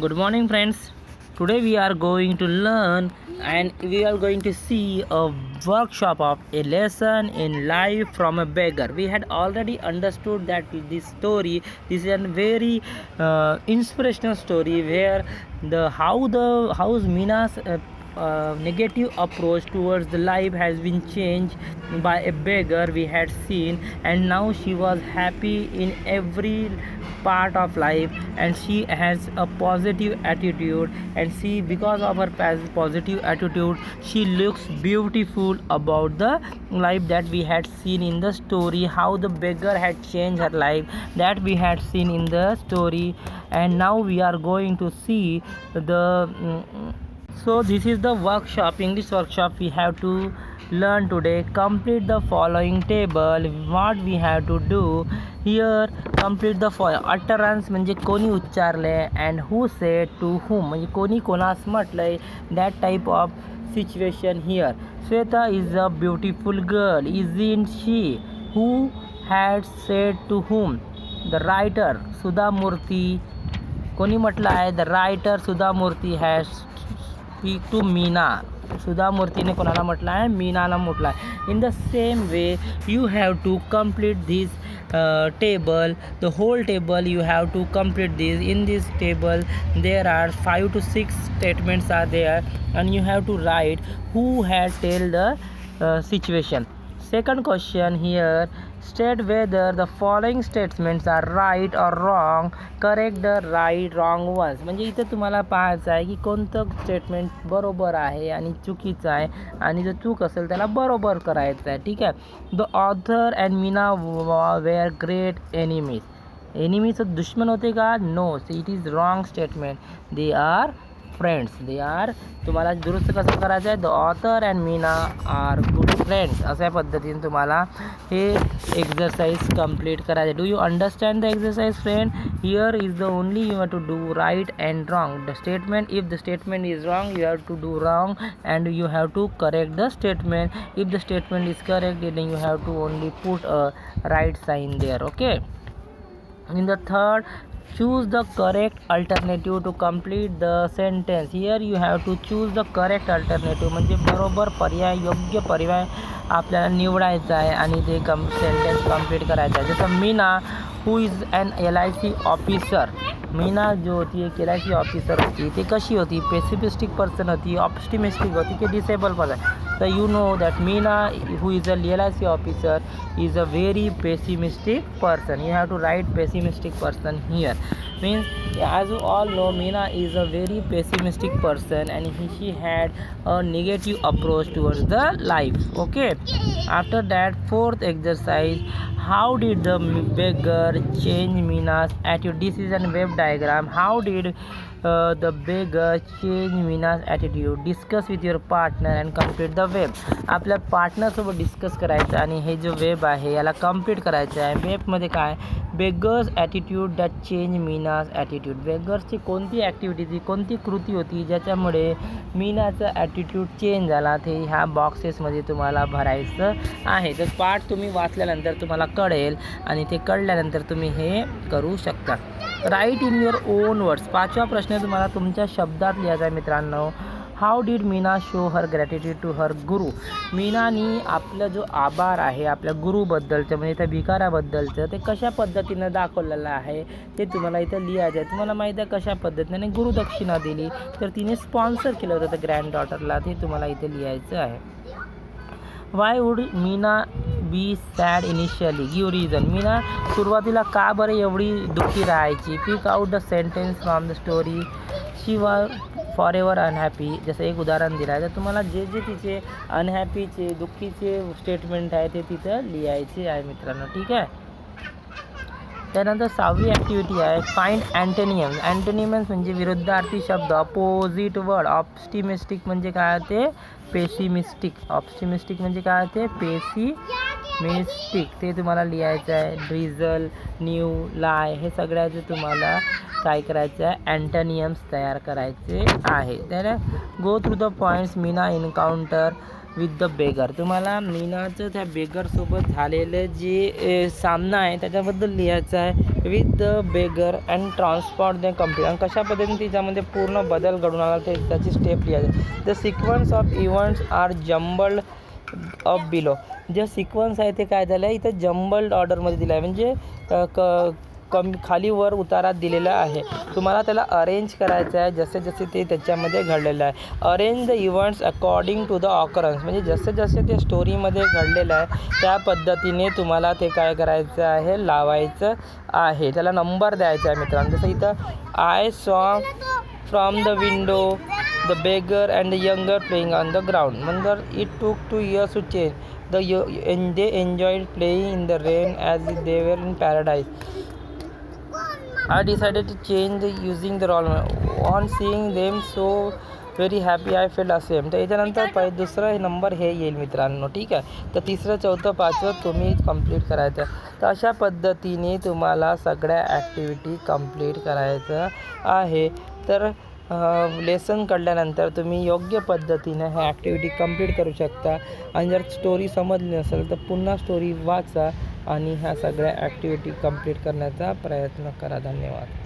Good morning, friends. Today we are going to learn and we are going to see a workshop of a lesson in life from a beggar. We had already understood that this is a very inspirational story where the how's Mina's negative approach towards the life has been changed by a beggar we had seen, and now she was happy in every part of life, and she has a positive attitude, and she, because of her positive attitude, she looks beautiful about the life that we had seen in the story, how the beggar had changed her life, that we had seen in the story. And now we are going to see so this is the workshop, English workshop we have to learn today. Complete the following table. What we have to do here, complete the following. Utterance म्हणजे कोणी उच्चारले, and who said to whom म्हणजे कोणी कोणास म्हटलंय, that type of situation here. Sweta is a beautiful girl, isn't she? Who had said to whom? The writer Sudha Murthy. कोणी म्हटलं आहे? The writer Sudha Murthy has speak to Meena. सुधा मूर्तीने कोणाला म्हटलं आहे? मीनाला म्हटलं आहे. In the same way you have to complete this table, the whole table you have to complete this. In this table there are 5 to 6 statements are there, and you have to write who has tell the situation. Second question here, state whether the following statements are right or wrong. Correct the right wrong ones. म्हणजे इथे तुम्हाला पाहायचं आहे की कोणतं statement बरोबर आहे आणि चुकीचं आहे, आणि जर चूक असेल त्याला बरोबर करायचं आहे. ठीक आहे. The author and Meena were great enemies. एनिमीचं दुश्मन होते का? No, it is wrong statement. They are friends. They are, तुम्हाला दुरुस्त कसं करायचं आहे? The author and Meena are good friends. अशा पद्धतीने तुम्हाला हे एक्झरसाइज कंप्लीट करायचं. Do you understand the exercise friend? Here is the only you have to do right and wrong. The statement, if the statement is wrong you have to do wrong and you have to correct the statement. If the statement is correct, then you have to only put a right sign there. Okay. In the third, choose the correct alternative to complete the sentence. Here you have to choose the correct alternative म्हणजे बरोबर पर्याय, योग्य पर्याय आपल्याला निवडायचा आहे आणि ते सेंटेन्स कंप्लीट करायचं आहे. जसं Meena who is an LIC officer. Meena जो होती एक LIC ऑफिसर होती. ती कशी होती? पेसिमिस्टिक पर्सन होती, ऑप्टिमिस्टिक होती की डिसेबल पर्सन. तर you know that Meena who is a LIC officer is a very pessimistic person. You have to write pessimistic person here. Means, as you all know, Meena is a very pessimistic person, and she had a negative approach towards the life. Okay. After that, fourth exercise, how did the beggar change Meena's attitude? This is a web diagram. How did the beggar change Meena's attitude? Discuss with your partner and complete the web. आपल्या पार्टनरसोबत discuss करायचं आणि हे जो web आहे याला complete करायचं आहे. वेबमध्ये काय? Beggar's attitude that change Meena's attitude. बेगर्सची कोणती ॲक्टिव्हिटी ती, कोणती कृती होती ज्याच्यामुळे मीनाचा ॲटिट्यूड चेंज झाला, ते ह्या बॉक्सेसमध्ये तुम्हाला भरायचं आहे. तर पार्ट तुम्ही वाचल्यानंतर तुम्हाला कळेल, आणि ते कळल्यानंतर तुम्ही हे करू शकता. Write in your own words. पाचवा प्रश्न तुम्हाला तुमच्या शब्दात लिहायचा आहे मित्रांनो. How did Meena show her gratitude to her guru. मीनानी आपला जो आभार आहे आपल्या गुरुबद्दलचं, म्हणजे त्या भिकाऱ्याबद्दलचं, ते कशा पद्धतीनं दाखवलेलं आहे ते तुम्हाला इथं लिहायचं आहे. तुम्हाला माहीत आहे कशा पद्धतीने गुरुदक्षिणा दिली, तर तिने स्पॉन्सर केलं होतं त्या ग्रँड डॉटरला, ते तुम्हाला इथे लिहायचं आहे. Why would Meena be sad initially. Give reason. Meena सुरुवातीला का बरं एवढी दुःखी राहायची? Pick out the sentence from the story. She was for ever unhappy. जसं एक उदाहरण दिलं आहे, तर तुम्हाला जे जे तिचे अनहॅपीचे, दुःखीचे स्टेटमेंट आहे ते तिथं लिहायचे आहे मित्रांनो. ठीक आहे. त्यानंतर 6वी ॲक्टिव्हिटी आहे फाइंड अँटोनियम्स. अँटोनियम्स म्हणजे विरुद्धार्थी शब्द, अपोजिट वर्ड. ऑप्टिमिस्टिक म्हणजे काय ते? पेसिमिस्टिक. ऑप्टिमिस्टिक म्हणजे काय ते? पेसिमिस्टिक. ते तुम्हाला लिहायचं आहे. ड्रिझल, न्यू, लाय, हे सगळ्याचे तुम्हाला काय करायचं आहे? अँटोनियम्स तयार करायचे आहे. तर go through the points Meena encounter with the beggar. तुम्हाला मीनाचं त्या बेगरसोबत झालेलं जे सामना आहे त्याच्याबद्दल लिहायचं आहे. With the beggar and transport the complete. आणि कशा पद्धतीने तिच्यामध्ये पूर्ण बदल घडून आला ते त्याची स्टेप लिहायची. The sequence of events are jumbled up below. जे सिक्वन्स आहे ते काय झालं आहे इथं जम्बल्ड ऑर्डरमध्ये दिलं आहे, म्हणजे खाली वर उतारात दिलेलं आहे. तुम्हाला त्याला अरेंज करायचं आहे जसे जसे ते त्याच्यामध्ये घडलेलं आहे. Arrange the events according to the occurrence, म्हणजे जसे जसे ते स्टोरीमध्ये घडलेलं आहे त्या पद्धतीने तुम्हाला ते काय करायचं आहे लावायचं आहे. त्याला नंबर द्यायचा आहे मित्रांनो. जसं इथं I saw from the window the beggar and the younger playing on the ground. म्हणजे it took 2 years to change they enjoyed playing in the rain as if they were in paradise. I decided to change using the role on seeing them so very happy I felt ashamed. तर याच्यानंतर दुसरा number हे येईल मित्रांनो. ठीक आहे, तर तिसरं चौथं पाचवं तुम्ही कंप्लीट करायचं. तर अशा पद्धतीने तुम्हाला सगळ्या ॲक्टिव्हिटी कंप्लीट करायचं आहे. तर लेसन कळल्यानंतर तुम्ही योग्य पद्धतीने ह्या ॲक्टिव्हिटी कंप्लीट करू शकता. आणि जर स्टोरी समजली नसेल तर पुन्हा स्टोरी वाचा आणि ह्या सगळ्या ॲक्टिव्हिटी कंप्लीट करण्याचा प्रयत्न करा. धन्यवाद.